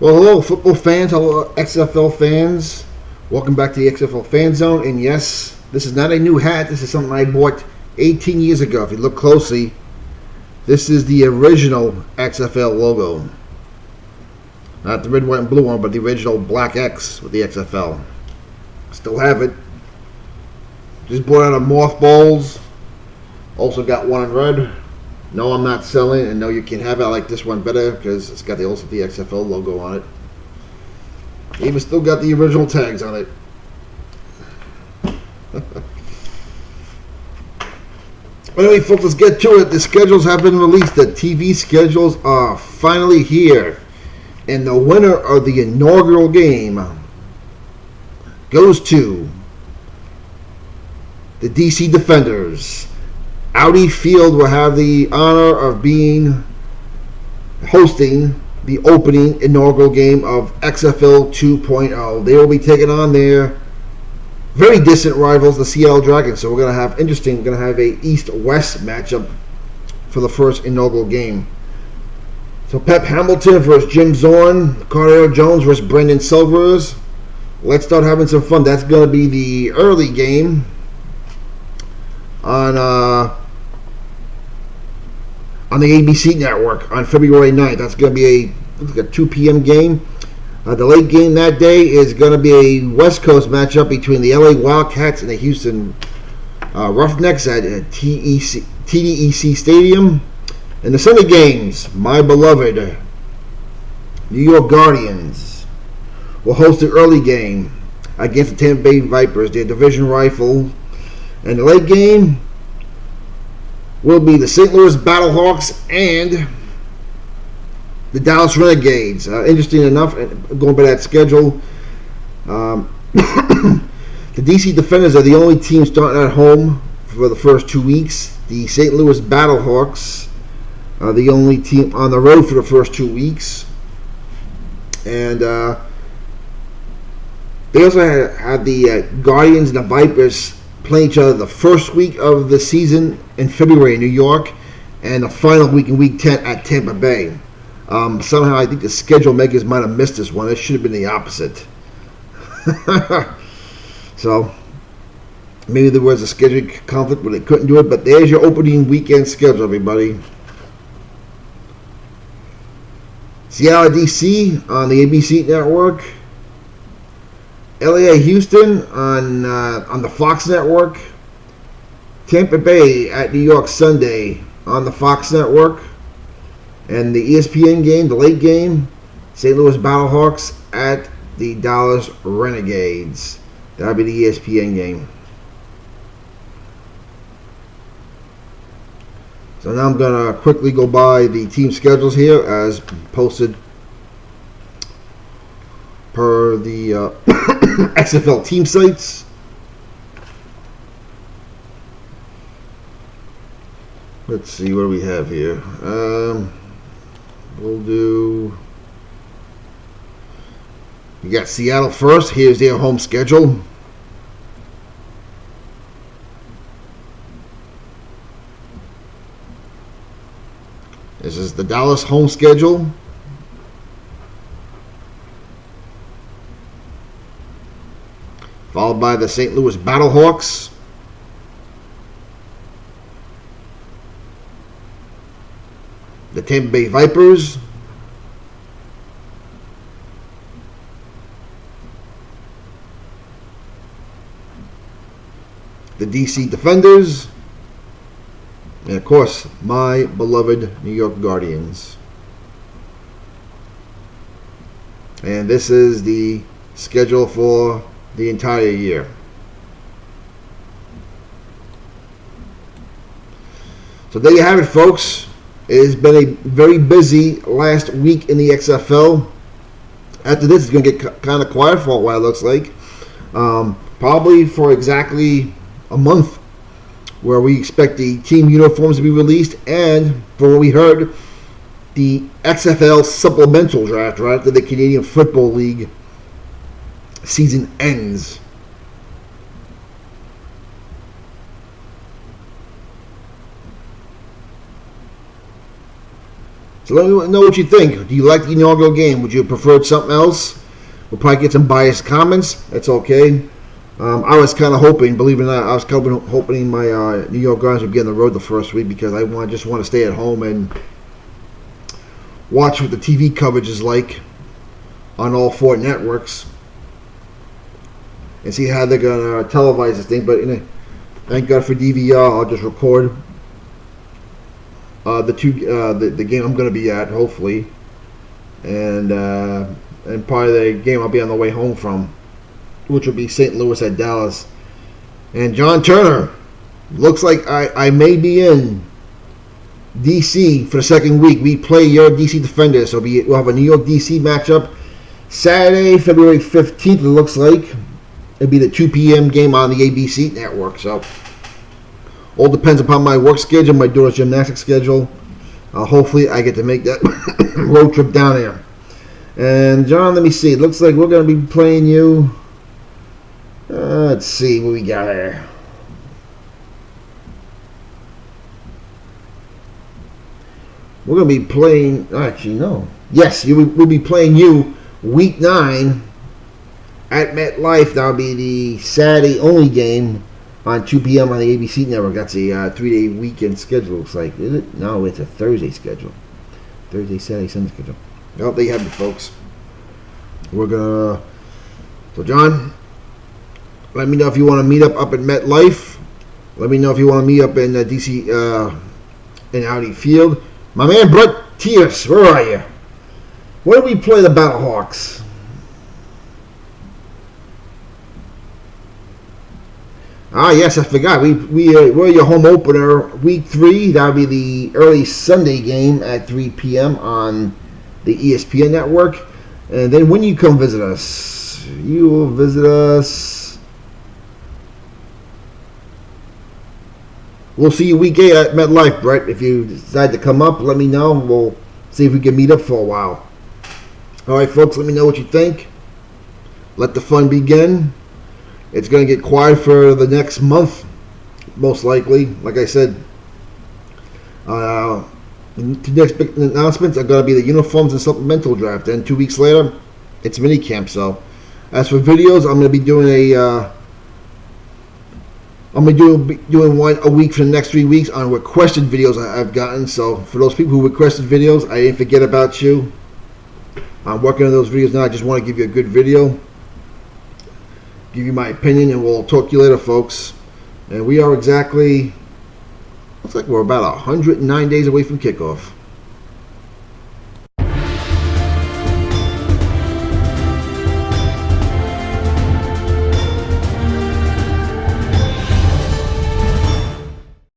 Well, hello, football fans, hello, XFL fans. Welcome back to the XFL Fan Zone. And yes, this is not a new hat. This is something I bought 18 years ago. If you look closely, this is the original XFL logo. Not the red, white, and blue one, but the original black X with the XFL. Still have it. Just bought out of mothballs. Also got one in red. No, I'm not selling, and no, you can have it. I like this one better because it's got the XFL logo on it. Even still got the original tags on it. Anyway, folks, let's get to it. The schedules have been released. The TV schedules are finally here. And the winner of the inaugural game goes to the DC Defenders. Audi Field will have the honor of hosting the opening inaugural game of XFL 2.0. They will be taking on their very distant rivals, the Seattle Dragons. So we're going to have a East-West matchup for the first inaugural game. So Pep Hamilton versus Jim Zorn, Cardale Jones versus Brendan Silvers. Let's start having some fun. That's going to be the early game on the ABC network on February 9th. That's going to be a 2 p.m. game. The late game that day is going to be a West Coast matchup between the LA Wildcats and the Houston Roughnecks at TDEC Stadium. And the Sunday games, my beloved New York Guardians will host the early game against the Tampa Bay Vipers, their division rival. And the late game will be the St. Louis Battlehawks and the Dallas Renegades. Interesting enough, going by that schedule, the DC Defenders are the only team starting at home for the first 2 weeks. The St. Louis Battlehawks are the only team on the road for the first 2 weeks. And they also had the Guardians and the Vipers playing each other the first week of the season in February in New York, and the final week in Week 10 at Tampa Bay. Somehow I think the schedule makers might have missed this one. It should have been the opposite. So maybe there was a scheduling conflict where they couldn't do it, but there's your opening weekend schedule, everybody. Seattle DC on the ABC network. LA Houston on the Fox network. Tampa Bay at New York Sunday on the Fox network. And the ESPN game, the late game, St. Louis Battlehawks at the Dallas Renegades. That'll be the ESPN game. So now I'm going to quickly go by the team schedules here as posted per the XFL team sites. Let's see, what do we have here? We'll do... We got Seattle first. Here's their home schedule. This is the Dallas home schedule. Followed by the St. Louis Battlehawks. The Tampa Bay Vipers. The DC Defenders. And of course, my beloved New York Guardians. And this is the schedule for the entire year. So there you have it, folks. It has been a very busy last week in the XFL. After this, it's going to get kind of quiet for a while, it looks like. Probably for exactly a month, where we expect the team uniforms to be released, and from what we heard, the XFL supplemental draft right after the Canadian Football League season ends. So let me know what you think. Do you like the inaugural game? Would you have preferred something else? We'll probably get some biased comments. That's okay. I was kind of hoping, believe it or not, I was kind of hoping my New York guys would be on the road the first week because I just want to stay at home and watch what the TV coverage is like on all 4 networks and see how they're going to televise this thing. But thank God for DVR. I'll just record the game I'm going to be at, hopefully, and probably the game I'll be on the way home from, which will be St. Louis at Dallas. And John Turner, looks like I may be in DC for the second week. We play your DC Defenders, so we'll have a New York DC matchup Saturday, February 15th. It looks like it'll be the 2 p.m. game on the ABC network. So all depends upon my work schedule, my daughter's gymnastics schedule. Hopefully, I get to make that road trip down there. And John, let me see. It looks like we're going to be playing you. Let's see what we got here. We're going to be playing. Actually, no. Yes, we'll be playing you week 9 at MetLife. That'll be the Saturday only game on 2 p.m. on the ABC network. That's a 3-day weekend schedule. Looks like, is it? No, it's a Thursday schedule. Thursday, Saturday, Sunday schedule. Well, there you have it, folks. We're gonna. So, John, let me know if you want to meet up at MetLife. Let me know if you want to meet up in DC in Audi Field. My man Brett Tierce, where are you? Where do we play the Battlehawks? Yes, I forgot. We're your home opener, week 3. That'll be the early Sunday game at 3 p.m. on the ESPN network. And then when you come visit us, you will visit us. We'll see you week 8 at MetLife, Brett. If you decide to come up, let me know. We'll see if we can meet up for a while. All right, folks, let me know what you think. Let the fun begin. It's going to get quiet for the next month, most likely. Like I said, the next big announcements are going to be the uniforms and supplemental draft. And 2 weeks later, it's minicamp. So, as for videos, I'm going to be doing doing one a week for the next 3 weeks on requested videos I've gotten. So, for those people who requested videos, I didn't forget about you. I'm working on those videos now. I just want to give you a good video, give you my opinion, and we'll talk to you later, folks. And we are exactly, looks like we're about 109 days away from kickoff.